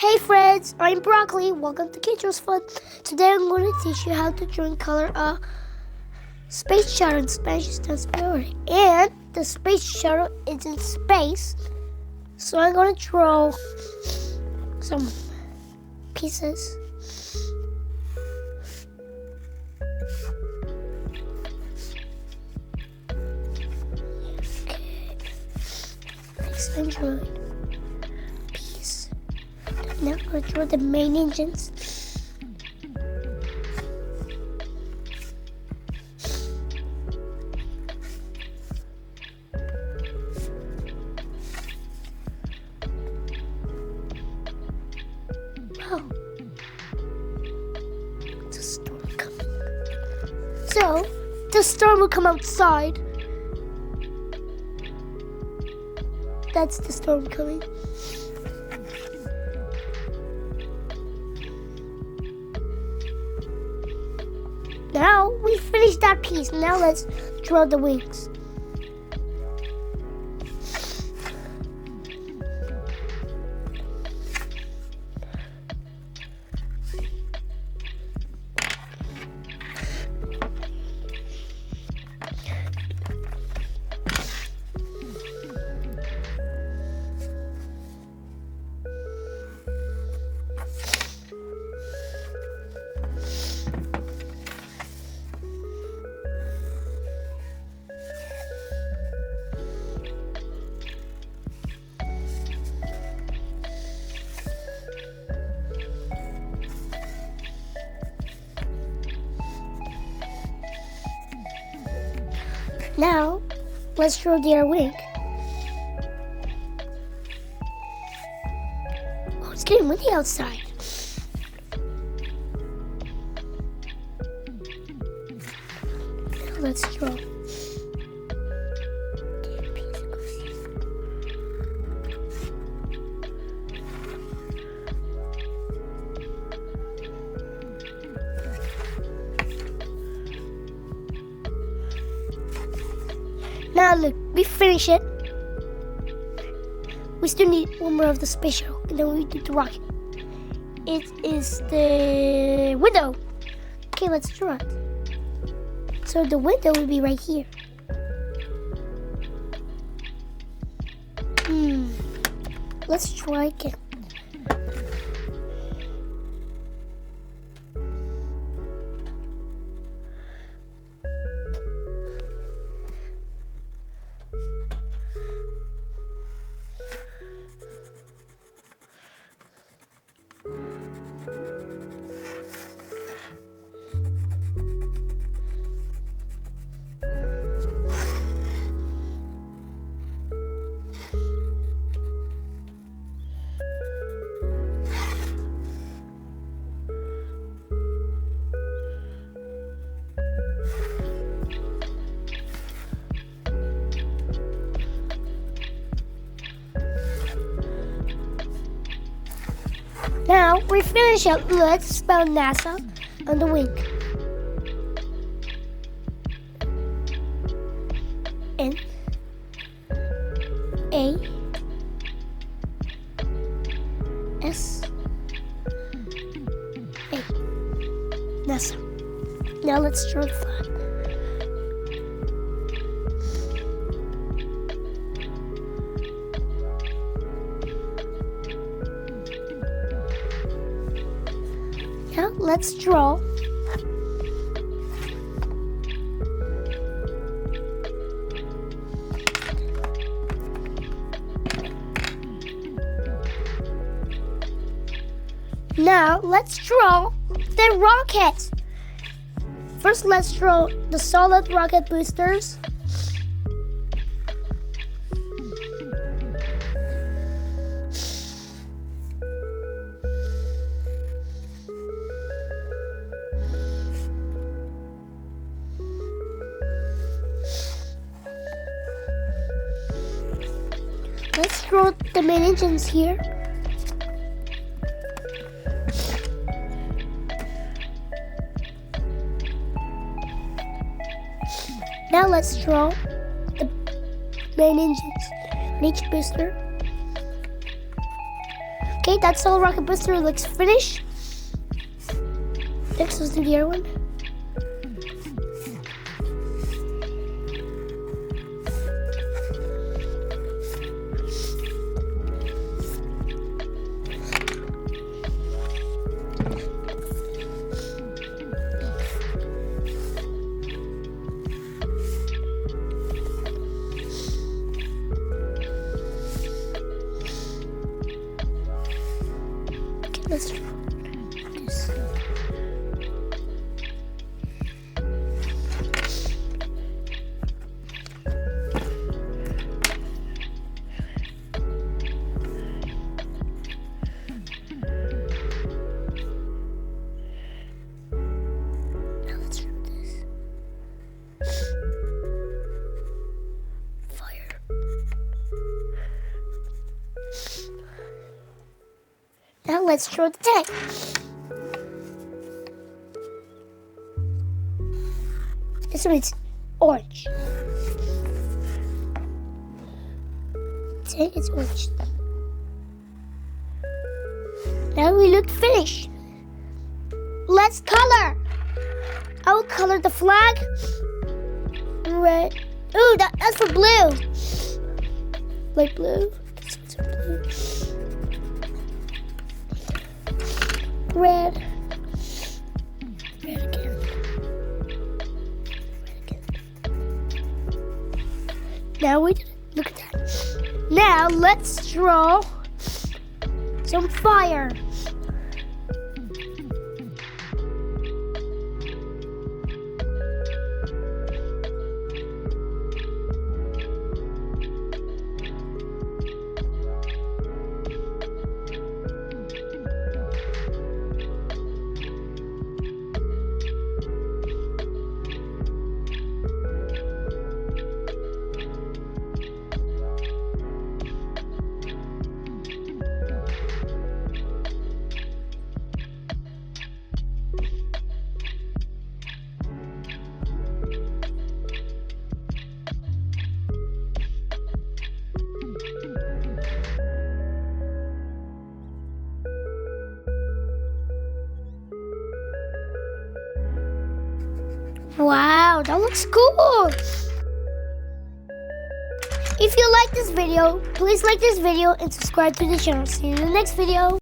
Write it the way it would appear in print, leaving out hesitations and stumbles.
Hey friends, I'm Broccoli. Welcome to KidDraws. Today I'm going to teach you how to draw and color a space shuttle. In Spanish is transparent. And the space shuttle is in space. So I'm going to draw some pieces. Okay. Next I'm drawing piece. Now I'm going to draw the main engines. Wow. It's a storm coming. So, the storm will come outside. That's the storm coming. Now we finished that piece. Now let's draw the wings. Now, let's draw their wing. Oh, it's getting windy outside. Now let's draw. Now look, we finish it. We still need one more of the space shuttle, and then we do the rocket. It is the window. Okay, let's draw it. So the window will be right here. Let's try again. Now we finish it. Let's spell NASA on the wing. N A S A NASA. Now let's draw the flag. Now let's draw the rocket. First, let's draw the solid rocket boosters. Let's draw the main engines here. Now let's draw the main engines on each booster. Okay, that's all. Rocket booster looks finished. Next, let's do the other one. Let's do this. Now let's do this. Fire. Now let's draw the tank. This one is orange. Tank is orange. Now we look finished. Let's color. I will color the flag red. Ooh, that's for blue. Light blue. This one's blue. Red. Red again. Red again. Now we did it. Look at that. Now let's draw some fire. Wow, that looks cool. If you like this video, please like this video and subscribe to the channel. See you in the next video.